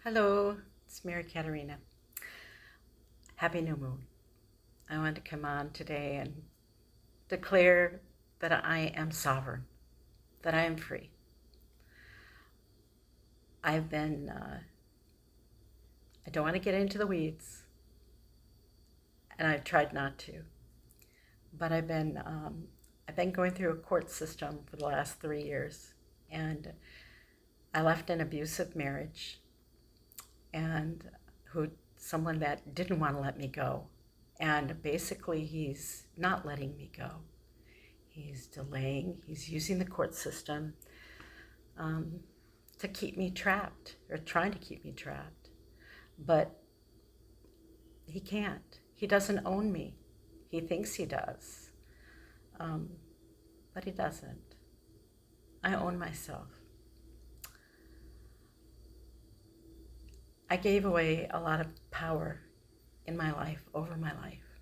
Hello, it's Mary Katerina. Happy New Moon. I wanted to come on today and declare that I am sovereign, that I am free. I've been, I don't want to get into the weeds, and I've tried not to, but I've been going through a court system for the last 3 years, and I left an abusive marriage, and someone that didn't want to let me go, and basically he's not letting me go. He's delaying, he's using the court system um, to keep me trapped, or trying to keep me trapped. But he can't. He doesn't own me. He thinks he does, um, but he doesn't. I own myself. I gave away a lot of power in my life, over my life.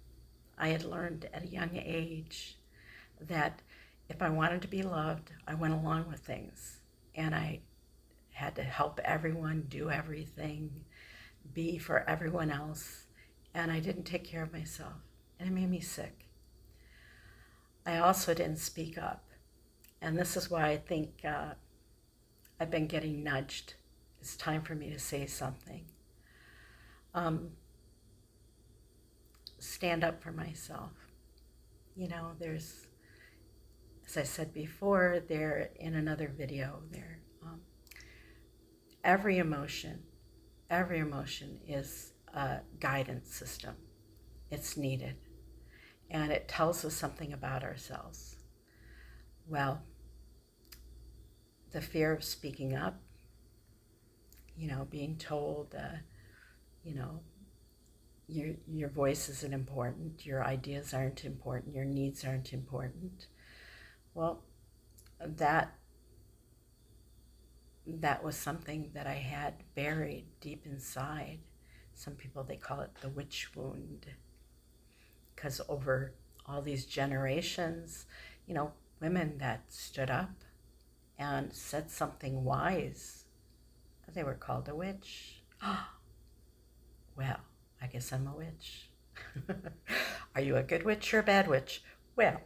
I had learned at a young age that if I wanted to be loved, I went along with things. And I had to help everyone, do everything, be for everyone else. And I didn't take care of myself. And it made me sick. I also didn't speak up. And this is why I think I've been getting nudged. It's time for me to say something. Um, stand up for myself. You know, there's, as I said before, there in another video, every emotion, every emotion is a guidance system. It's needed. And it tells us something about ourselves. Well, the fear of speaking up, being told, you know, your voice isn't important, your ideas aren't important, your needs aren't important. Well, that that was something that I had buried deep inside. Some people, they call it the witch wound, because over all these generations, women that stood up and said something wise, they were called a witch. Well, I guess I'm a witch. Are you a good witch or a bad witch? Well,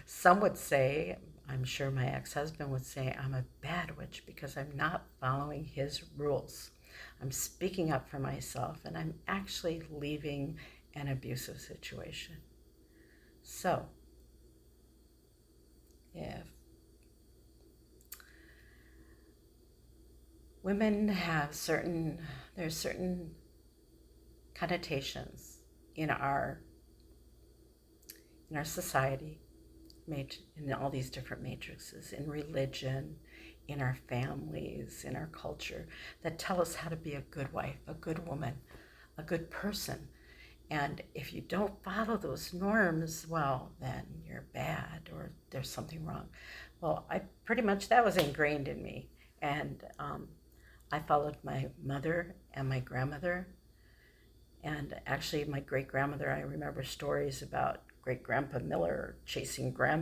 some would say, I'm sure my ex-husband would say, I'm a bad witch because I'm not following his rules. I'm speaking up for myself and I'm actually leaving an abusive situation. So, if women have there's certain connotations in our society, made in all these different matrices, in religion, in our families, in our culture, that tell us how to be a good wife, a good woman, a good person. And if you don't follow those norms, well, then you're bad or there's something wrong. Well, that was ingrained in me. And I followed my mother and my grandmother. And actually, my great grandmother, I remember stories about great grandpa Miller chasing great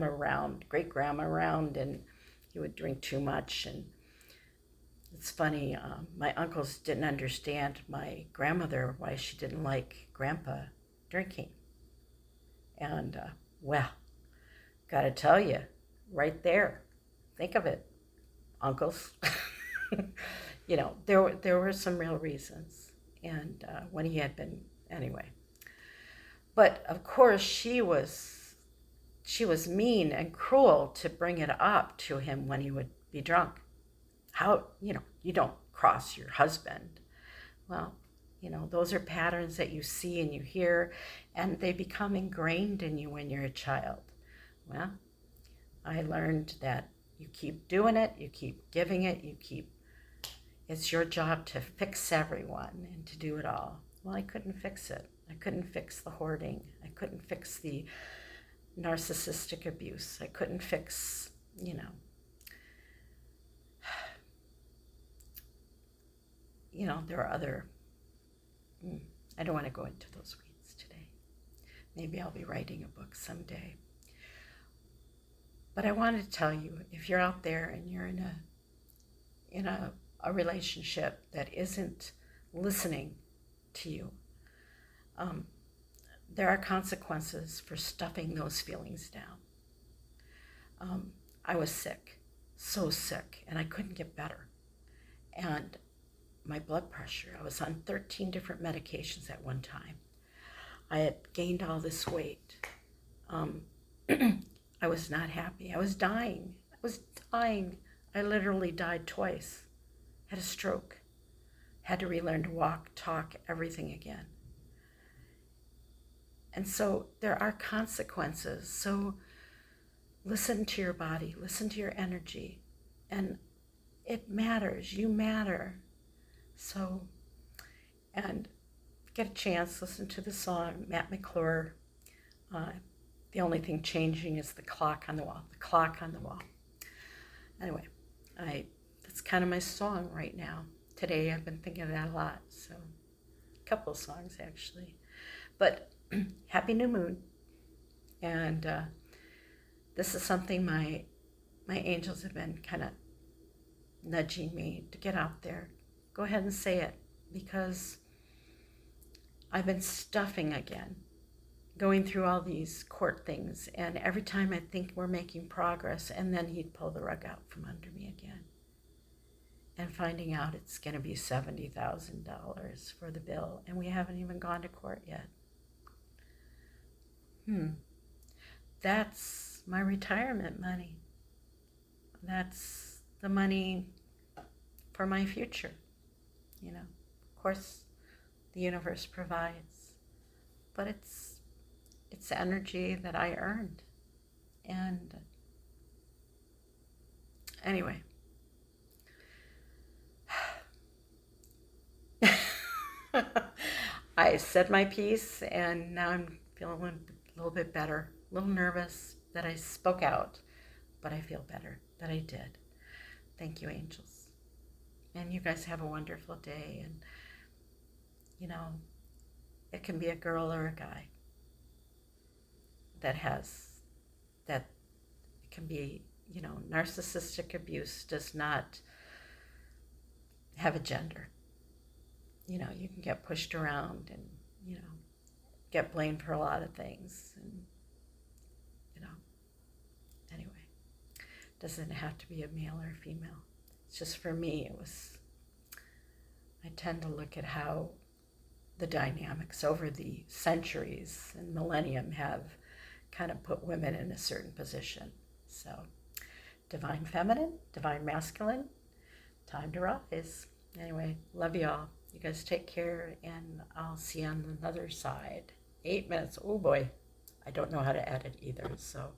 grandma around, and he would drink too much. And it's funny, my uncles didn't understand my grandmother, why she didn't like grandpa drinking. And well, gotta tell you, right there, think of it, uncles. There were some real reasons. And when he had been, anyway. But of course, she was mean and cruel to bring it up to him when he would be drunk. How, you don't cross your husband. Well, those are patterns that you see and you hear, and they become ingrained in you when you're a child. Well, I learned that you keep doing it, you keep giving it, it's your job to fix everyone and to do it all. Well, I couldn't fix it. I couldn't fix the hoarding. I couldn't fix the narcissistic abuse. I couldn't fix, there are other, I don't want to go into those weeds today. Maybe I'll be writing a book someday. But I wanted to tell you, if you're out there and you're in a a relationship that isn't listening to you, there are consequences for stuffing those feelings down. I was sick, so sick, and I couldn't get better. And my blood pressure, I was on 13 different medications at one time. I had gained all this weight. I was not happy. I was dying. I literally died twice. Had a stroke. Had to relearn to walk, talk, everything again. And so there are consequences. So listen to your body, listen to your energy, and it matters. You matter. So, and get a chance, listen to the song, Matt McClure. The only thing changing is the clock on the wall. The clock on the wall. Anyway, that's kind of my song right now. Today I've been thinking of that a lot. So, a couple of songs actually. But happy new moon. And this is something my angels have been kind of nudging me to get out there. Go ahead and say it, because I've been stuffing again, going through all these court things, and every time I think we're making progress, and then he'd pull the rug out from under me again. And finding out it's going to be $70,000 for the bill, and we haven't even gone to court yet. That's my retirement money. That's the money for my future. You know, of course, the universe provides, but it's energy that I earned. And anyway, I said my piece, and now I'm feeling a little bit better, a little nervous that I spoke out, but I feel better that I did. Thank you, angels. And you guys have a wonderful day. And, you know, it can be a girl or a guy that it can be, you know, narcissistic abuse does not have a gender. You know, you can get pushed around and, you know, get blamed for a lot of things. And, you know, anyway, doesn't have to be a male or a female. It's just for me, I tend to look at how the dynamics over the centuries and millennium have kind of put women in a certain position. So, divine feminine, divine masculine, time to rise. Anyway, love you all. You guys take care, and I'll see you on the other side. 8 minutes. Oh boy, I don't know how to edit either, so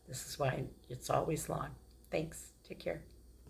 this is why it's always long. Thanks. Take care.